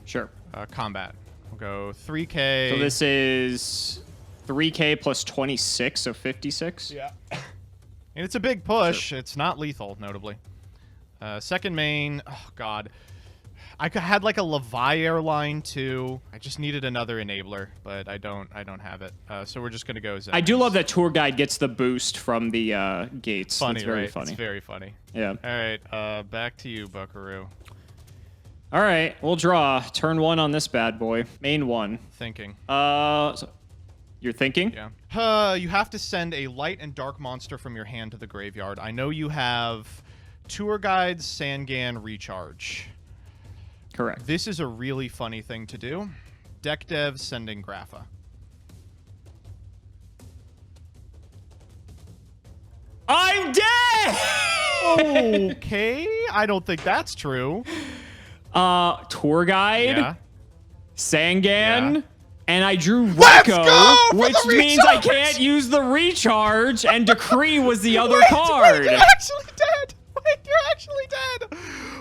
Sure. Combat. We'll go 3K. So this is 3K plus 26, so 56? Yeah. And it's a big push. Sure. It's not lethal, notably. Second main. Oh, God. had like a Levi airline too. I just needed another enabler, but I don't have it. So we're just gonna go Zen. I do love that tour guide gets the boost from the gates. Funny, it's very right? funny. It's very funny. Yeah. All right, back to you, Buckaroo. All right, we'll draw turn 1 on this bad boy. Main 1. Thinking. So you're thinking? Yeah. You have to send a light and dark monster from your hand to the graveyard. I know you have Tour Guide, Sangan, Recharge. Correct. This is a really funny thing to do. Deck Dev sending Grapha. I'm dead! Okay, I don't think that's true. Tour Guide, Yeah. Sangan, Yeah. and I drew Let's go Reko, for which the means I recharge! can't use the recharge, and Decree was the other Wait, card. you're actually dead. Wait, you're actually dead.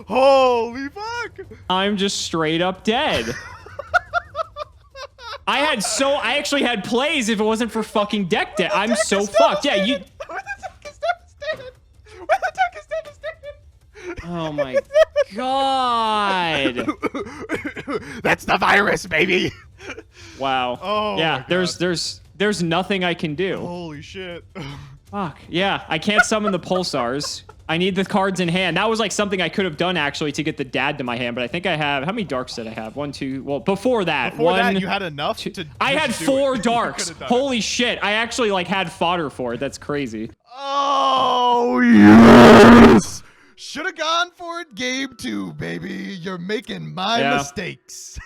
Holy fuck. I'm just straight up dead. I actually had plays if it wasn't for fucking deck debt. I'm so fucked. Yeah, you. Where the deck is devastated. Where the deck is devastated. Oh my god. That's the virus, baby. Wow. Oh yeah, my God. there's nothing I can do. Holy shit. Fuck. Yeah, I can't summon the pulsars. I need the cards in hand. That was like something I could have done actually to get the dad to my hand, but I think I have. How many darks did I have? 1, 2. Well, before that, Before that, you had enough to. I had just do 4 it. darks. You could've done it. Holy shit! I actually like had fodder for it. That's crazy. Oh, yes! Should have gone for it game 2, baby. You're making my mistakes.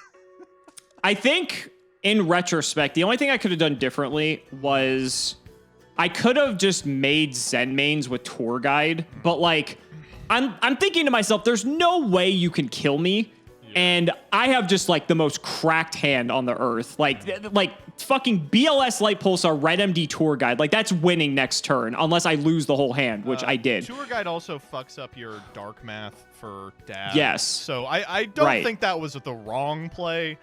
I think in retrospect, the only thing I could have done differently was I could have just made Zen mains with Tour Guide, but like I'm thinking to myself, there's no way you can kill me. And I have just like the most cracked hand on the earth. Like fucking BLS Light Pulsar Red MD Tour Guide. Like that's winning next turn unless I lose the whole hand, which I did. Tour Guide also fucks up your dark math for dad. Yes. So I don't Right. think that was the wrong play.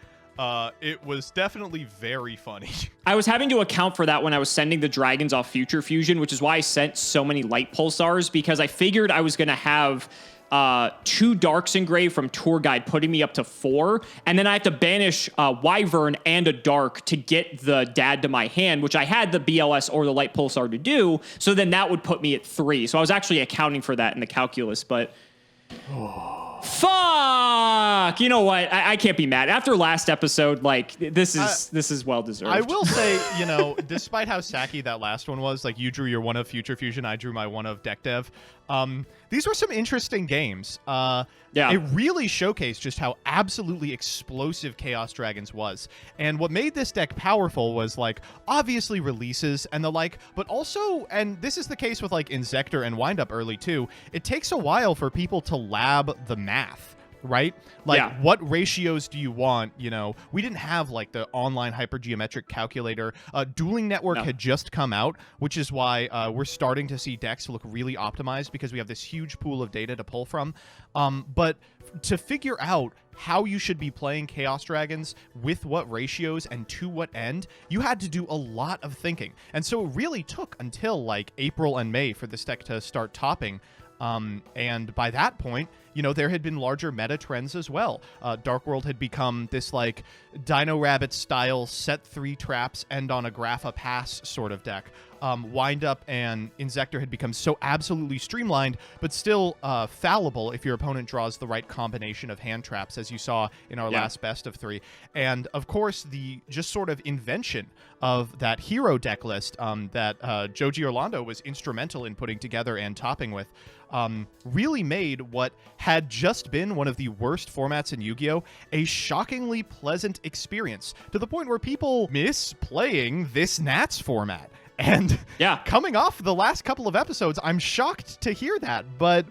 It was definitely very funny. I was having to account for that when I was sending the dragons off Future Fusion, which is why I sent so many Light Pulsars, because I figured I was going to have 2 darks engraved from Tour Guide, putting me up to 4, and then I have to banish Wyvern and a dark to get the dad to my hand, which I had the BLS or the Light Pulsar to do, so then that would put me at 3. So I was actually accounting for that in the calculus, but... Fuck! You know what? I can't be mad. After last episode, like, this is well-deserved. I will say, you know, despite how sacky that last one was, like you drew your one of Future Fusion, I drew my one of Deck Dev. These were some interesting games. Yeah. It really showcased just how absolutely explosive Chaos Dragons was. And what made this deck powerful was, like, obviously releases and the like, but also, and this is the case with, like, Inzektor and Windup early, too, it takes a while for people to lab the math. Right? Like, what ratios do you want? You know, we didn't have, like, the online hypergeometric calculator. Dueling Network had just come out, which is why we're starting to see decks look really optimized because we have this huge pool of data to pull from. But to figure out how you should be playing Chaos Dragons, with what ratios, and to what end, you had to do a lot of thinking. And so it really took until, like, April and May for this deck to start topping. And by that point, you know, there had been larger meta trends as well. Dark World had become this, like, Dino Rabbit style set 3 traps, end on a Grapha pass sort of deck. Windup and Inzektor had become so absolutely streamlined, but still fallible if your opponent draws the right combination of hand traps, as you saw in our last best of 3. And of course, the just sort of invention of that hero deck list that Joji Orlando was instrumental in putting together and topping with, really made what had just been one of the worst formats in Yu-Gi-Oh! A shockingly pleasant experience, to the point where people miss playing this Nats format. And coming off the last couple of episodes, I'm shocked to hear that, but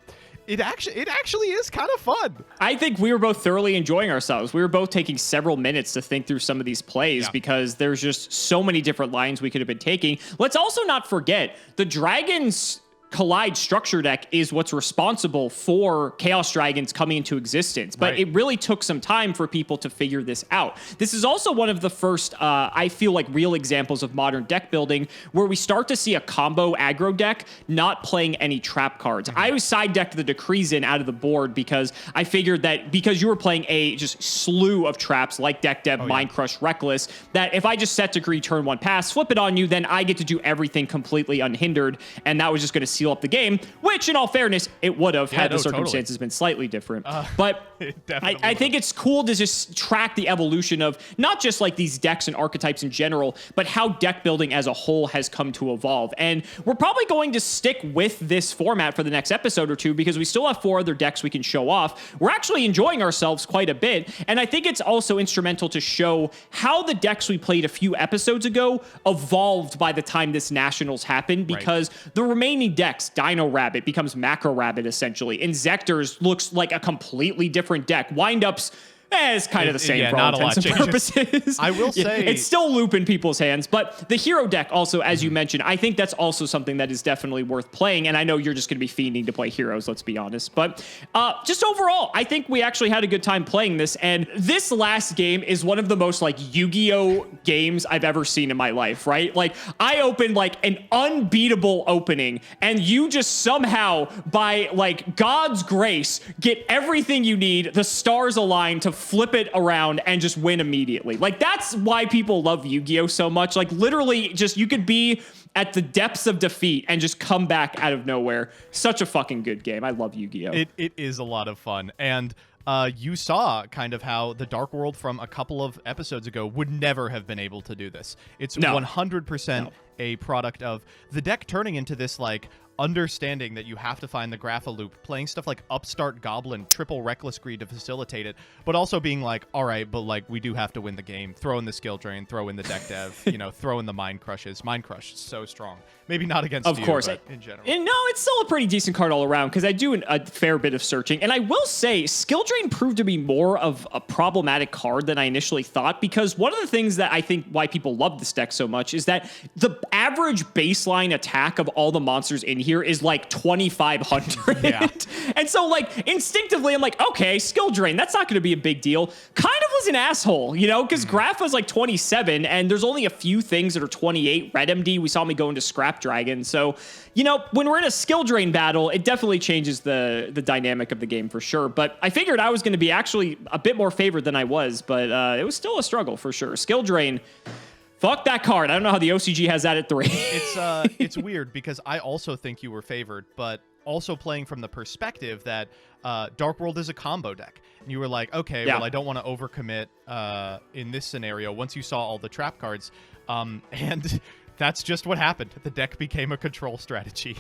it actually is kind of fun. I think we were both thoroughly enjoying ourselves. We were both taking several minutes to think through some of these plays because there's just so many different lines we could have been taking. Let's also not forget the Dragons Collide structure deck is what's responsible for Chaos Dragons coming into existence. But it really took some time for people to figure this out. This is also one of the first, I feel like, real examples of modern deck building where we start to see a combo aggro deck not playing any trap cards. I was side decked the Decrees in out of the board because I figured that because you were playing a just slew of traps like Deck Dev, Mind Crush, Reckless, that if I just set Decree turn 1 pass, flip it on you, then I get to do everything completely unhindered, and that was just going to seal up the game, which in all fairness, it would have had the circumstances been slightly different. But I think it's cool to just track the evolution of not just like these decks and archetypes in general, but how deck building as a whole has come to evolve. And we're probably going to stick with this format for the next episode or two because we still have 4 other decks we can show off. We're actually enjoying ourselves quite a bit, and I think it's also instrumental to show how the decks we played a few episodes ago evolved by the time this Nationals happened, because the remaining decks, Dino Rabbit becomes Macro Rabbit essentially, Inzectors looks like a completely different deck, Windups it's kind of the same for all intents and purposes. I will say it's still loop in people's hands, but the hero deck also, as you mentioned, I think that's also something that is definitely worth playing. And I know you're just going to be fiending to play heroes, let's be honest. But just overall, I think we actually had a good time playing this. And this last game is one of the most like Yu-Gi-Oh games I've ever seen in my life, right? Like I opened like an unbeatable opening and you just somehow by like God's grace get everything you need. The stars align to flip it around and just win immediately. Like that's why people love Yu-Gi-Oh so much. Like literally just you could be at the depths of defeat and just come back out of nowhere. Such a fucking good game. I love Yu-Gi-Oh. It is a lot of fun. And you saw kind of how the Dark World from a couple of episodes ago would never have been able to do this. It's 100% a product of the deck turning into this like understanding that you have to find the Grapha loop, playing stuff like Upstart Goblin, triple Reckless Greed to facilitate it, but also being like, all right, but like we do have to win the game. Throw in the skill drain, throw in the deck dev, you know, throw in the Mind Crushes. Mind Crush is so strong. Maybe not against you, but in general. And no, it's still a pretty decent card all around because I do a fair bit of searching. And I will say, Skill Drain proved to be more of a problematic card than I initially thought, because one of the things that I think why people love this deck so much is that the average baseline attack of all the monsters in here is like 2,500. Yeah. And so like instinctively I'm like, okay, Skill Drain, that's not going to be a big deal. Kind of was an asshole, you know, because Grapha's like 27 and there's only a few things that are 28. Red MD, we saw me go into Scrap Dragon. So, you know, when we're in a Skill Drain battle, it definitely changes the dynamic of the game for sure. But I figured I was going to be actually a bit more favored than I was, but it was still a struggle for sure. Skill Drain, fuck that card. I don't know how the OCG has that at 3. It's weird because I also think you were favored, but also playing from the perspective that Dark World is a combo deck. And you were like, okay, well, I don't want to overcommit in this scenario once you saw all the trap cards. And that's just what happened. The deck became a control strategy.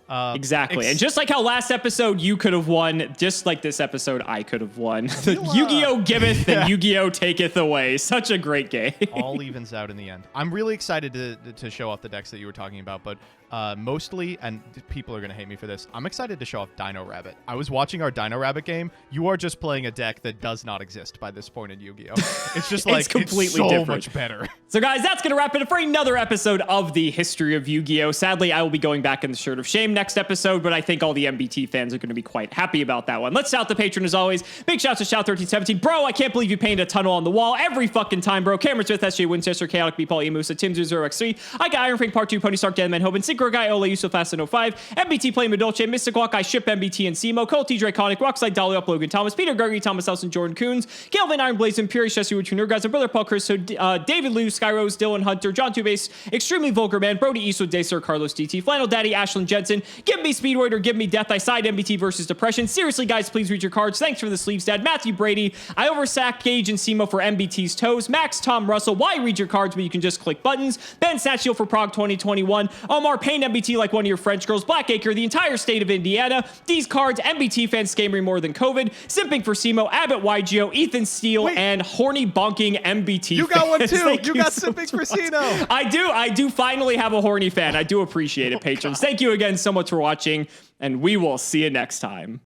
Exactly. And just like how last episode you could have won, just like this episode I could have won. Yu-Gi-Oh giveth and Yu-Gi-Oh taketh away. Such a great game. All evens out in the end. I'm really excited to show off the decks that you were talking about, but mostly, and people are going to hate me for this, I'm excited to show off Dino Rabbit. I was watching our Dino Rabbit game. You are just playing a deck that does not exist by this point in Yu-Gi-Oh! It's just like, it's completely so different. Much better. So guys, that's going to wrap it up for another episode of the History of Yu-Gi-Oh! Sadly, I will be going back in the Shirt of Shame next episode, but I think all the MBT fans are going to be quite happy about that one. Let's shout the patron as always. Big shouts to Shout1317. Bro, I can't believe you painted a tunnel on the wall every fucking time, bro. Cameron Smith, SJ Winchester, Chaotic B, Paul Emusa, Tim00x3, I got Iron Frank Part 2, Pony Stark, Deadman Hoban, Synchro Guy, Ole, Yusuf Fast 05, MBT playing Medolce, Mystic Walk, I ship MBT and Simo, Cole T. Draconic, Rockside, Dolly Up, Logan Thomas, Peter Gergie, Thomas Elson, Jordan Coons, Calvin Iron Blazing, Pure Jesse Wood, Tuner Guys, and Brother Paul Chris, so David Liu, Skyrose, Dylan Hunter, John Tubase, Extremely Vulgar Man, Brody Eastwood, Dacer, Carlos DT, Flannel Daddy, Ashlyn Jensen, Give Me Speedroid or Give Me Death, I side MBT versus Depression. Seriously, guys, please read your cards. Thanks for the sleeves, Dad. Matthew Brady, I oversack Gage and Simo for MBT's toes. Max Tom Russell, why read your cards when you can just click buttons? Ben Satchel for Prague 2021. Omar Payne, MBT like one of your French girls. Blackacre, the entire state of Indiana. These cards, MBT fans scamming more than COVID. Simping for Simo, Abbott YGO, Ethan Steele, and horny bonking MBT You got fans. one too. You got so Simping for Sino. I do finally have a horny fan. I do appreciate it, patrons. Thank you again so much for watching, and we will see you next time.